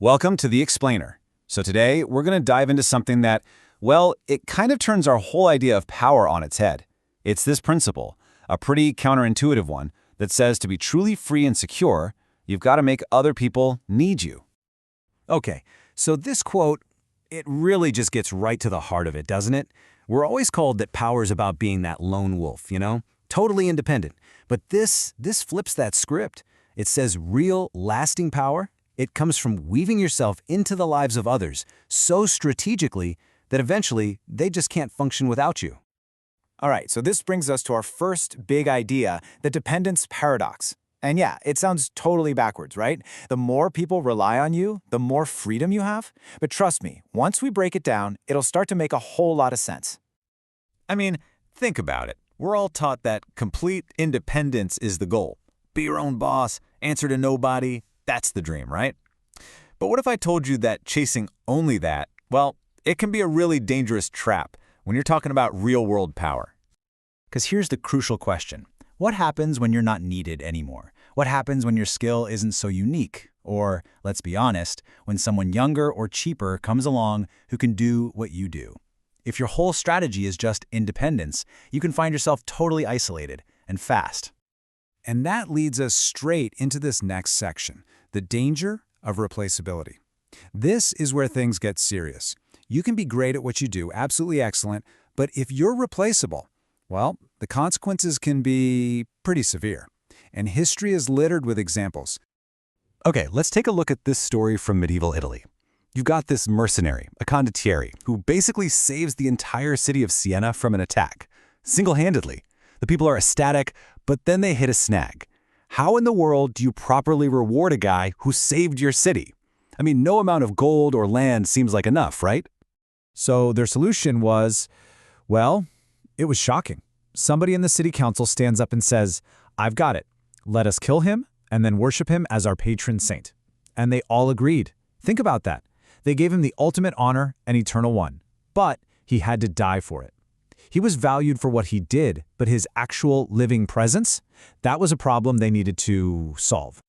Welcome to The Explainer. So today, we're going to dive into something that, well, it kind of turns our whole idea of power on its head. It's this principle, a pretty counterintuitive one, that says to be truly free and secure, you've got to make other people need you. Okay, so this quote, it really just gets right to the heart of it, doesn't it? We're always told that power is about being that lone wolf, totally independent. But this flips that script. It says real, lasting power, it comes from weaving yourself into the lives of others so strategically that eventually they just can't function without you. All right, so this brings us to our first big idea, the dependence paradox. And yeah, it sounds totally backwards, right? The more people rely on you, the more freedom you have. But trust me, once we break it down, it'll start to make a whole lot of sense. I mean, think about it. We're all taught that complete independence is the goal. Be your own boss, answer to nobody, that's the dream, right? But what if I told you that chasing only that, well, it can be a really dangerous trap when you're talking about real-world power. Because here's the crucial question. What happens when you're not needed anymore? What happens when your skill isn't so unique? Or, let's be honest, when someone younger or cheaper comes along who can do what you do? If your whole strategy is just independence, you can find yourself totally isolated and fast. And that leads us straight into this next section, the danger of replaceability. This is where things get serious. You can be great at what you do, absolutely excellent, but if you're replaceable, well, the consequences can be pretty severe. And history is littered with examples. Okay, let's take a look at this story from medieval Italy. You've got this mercenary, a condottieri, who basically saves the entire city of Siena from an attack, single-handedly. The people are ecstatic, but then they hit a snag. How in the world do you properly reward a guy who saved your city? I mean, no amount of gold or land seems like enough, right? So their solution was, well, it was shocking. Somebody in the city council stands up and says, "I've got it. Let us kill him and then worship him as our patron saint." And they all agreed. Think about that. They gave him the ultimate honor and eternal one, but he had to die for it. He was valued for what he did, but his actual living presence, that was a problem they needed to solve.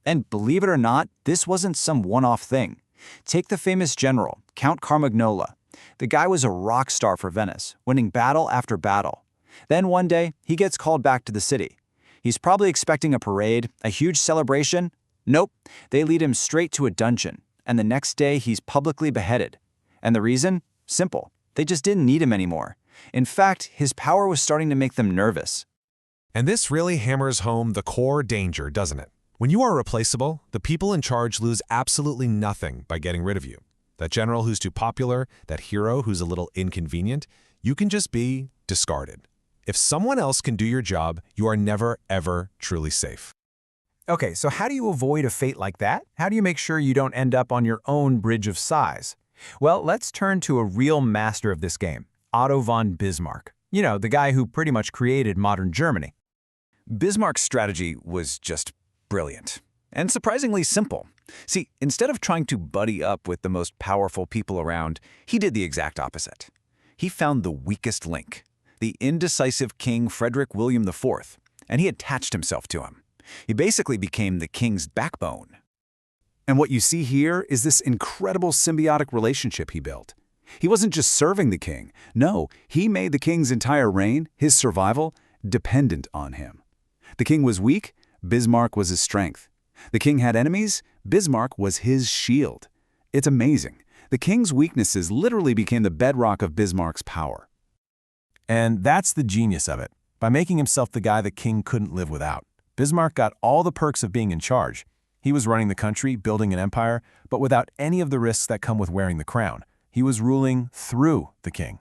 And believe it or not, this wasn't some one-off thing. Take the famous general, Count Carmagnola. The guy was a rock star for Venice, winning battle after battle. Then one day, he gets called back to the city. He's probably expecting a parade, a huge celebration. Nope, they lead him straight to a dungeon, and the next day he's publicly beheaded. And the reason? Simple. They just didn't need him anymore. In fact, his power was starting to make them nervous. And this really hammers home the core danger, doesn't it? When you are replaceable, the people in charge lose absolutely nothing by getting rid of you. That general who's too popular, that hero who's a little inconvenient, you can just be discarded. If someone else can do your job, you are never, ever truly safe. Okay, so how do you avoid a fate like that? How do you make sure you don't end up on your own bridge of sighs? Well, let's turn to a real master of this game, Otto von Bismarck. You know, the guy who pretty much created modern Germany. Bismarck's strategy was just brilliant and surprisingly simple. See, instead of trying to buddy up with the most powerful people around, he did the exact opposite. He found the weakest link, the indecisive King Frederick William IV, and he attached himself to him. He basically became the king's backbone. And what you see here is this incredible symbiotic relationship he built. He wasn't just serving the king. No, he made the king's entire reign, his survival, dependent on him. The king was weak, Bismarck was his strength. The king had enemies, Bismarck was his shield. It's amazing. The king's weaknesses literally became the bedrock of Bismarck's power. And that's the genius of it. By making himself the guy the king couldn't live without, Bismarck got all the perks of being in charge. He was running the country, building an empire, but without any of the risks that come with wearing the crown. He was ruling through the king.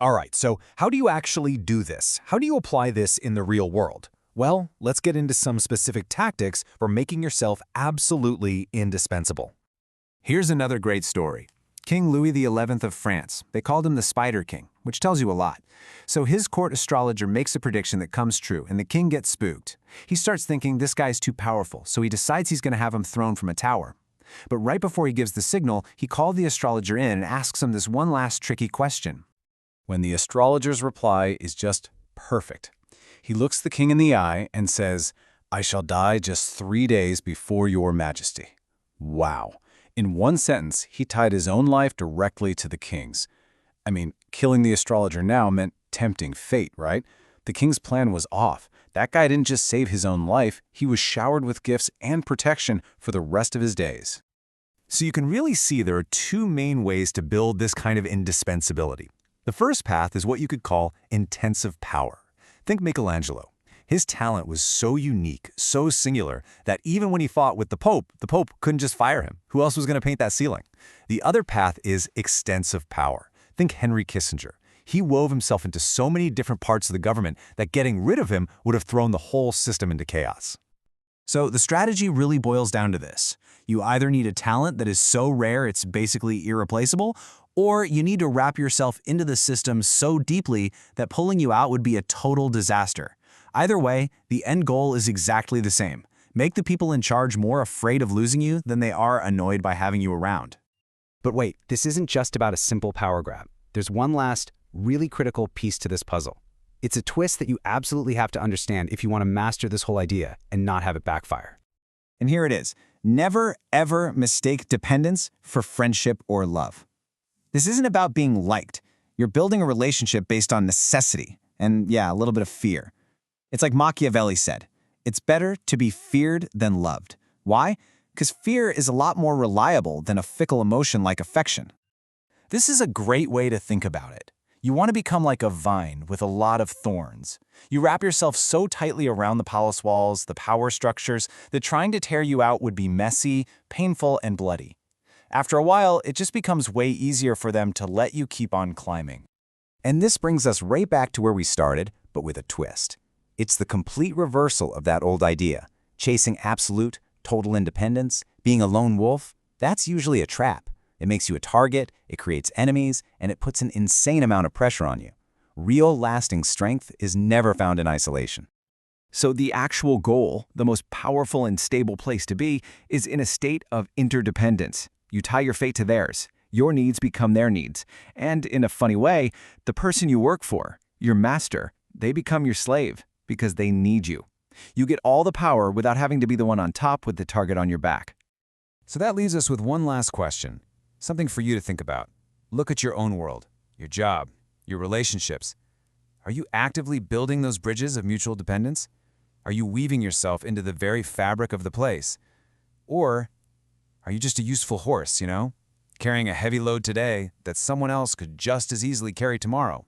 All right, so how do you actually do this? How do you apply this in the real world? Well, let's get into some specific tactics for making yourself absolutely indispensable. Here's another great story. King Louis XI of France. They called him the Spider King, which tells you a lot. So his court astrologer makes a prediction that comes true, and the king gets spooked. He starts thinking this guy's too powerful, so he decides he's going to have him thrown from a tower. But right before he gives the signal, he called the astrologer in and asks him this one last tricky question. When the astrologer's reply is just perfect, he looks the king in the eye and says, "I shall die just 3 days before your majesty." Wow. In one sentence, he tied his own life directly to the king's. I mean, killing the astrologer now meant tempting fate, right? The king's plan was off. That guy didn't just save his own life, he was showered with gifts and protection for the rest of his days. So you can really see there are two main ways to build this kind of indispensability. The first path is what you could call intensive power. Think Michelangelo. His talent was so unique, so singular, that even when he fought with the Pope couldn't just fire him. Who else was going to paint that ceiling? The other path is extensive power. Think Henry Kissinger. He wove himself into so many different parts of the government that getting rid of him would have thrown the whole system into chaos. So the strategy really boils down to this. You either need a talent that is so rare it's basically irreplaceable, or you need to wrap yourself into the system so deeply that pulling you out would be a total disaster. Either way, the end goal is exactly the same. Make the people in charge more afraid of losing you than they are annoyed by having you around. But wait, this isn't just about a simple power grab. There's one last, really critical piece to this puzzle. It's a twist that you absolutely have to understand if you want to master this whole idea and not have it backfire. And here it is. Never, ever mistake dependence for friendship or love. This isn't about being liked. You're building a relationship based on necessity and, yeah, a little bit of fear. It's like Machiavelli said, it's better to be feared than loved. Why? Because fear is a lot more reliable than a fickle emotion like affection. This is a great way to think about it. You want to become like a vine with a lot of thorns. You wrap yourself so tightly around the palace walls, the power structures, that trying to tear you out would be messy, painful, and bloody. After a while, it just becomes way easier for them to let you keep on climbing. And this brings us right back to where we started, but with a twist. It's the complete reversal of that old idea. Chasing absolute, total independence, being a lone wolf, that's usually a trap. It makes you a target, it creates enemies, and it puts an insane amount of pressure on you. Real, lasting strength is never found in isolation. So the actual goal, the most powerful and stable place to be, is in a state of interdependence. You tie your fate to theirs. Your needs become their needs. And in a funny way, the person you work for, your master, they become your slave because they need you. You get all the power without having to be the one on top with the target on your back. So that leaves us with one last question. Something for you to think about. Look at your own world, your job, your relationships. Are you actively building those bridges of mutual dependence? Are you weaving yourself into the very fabric of the place? Or are you just a useful horse, carrying a heavy load today that someone else could just as easily carry tomorrow?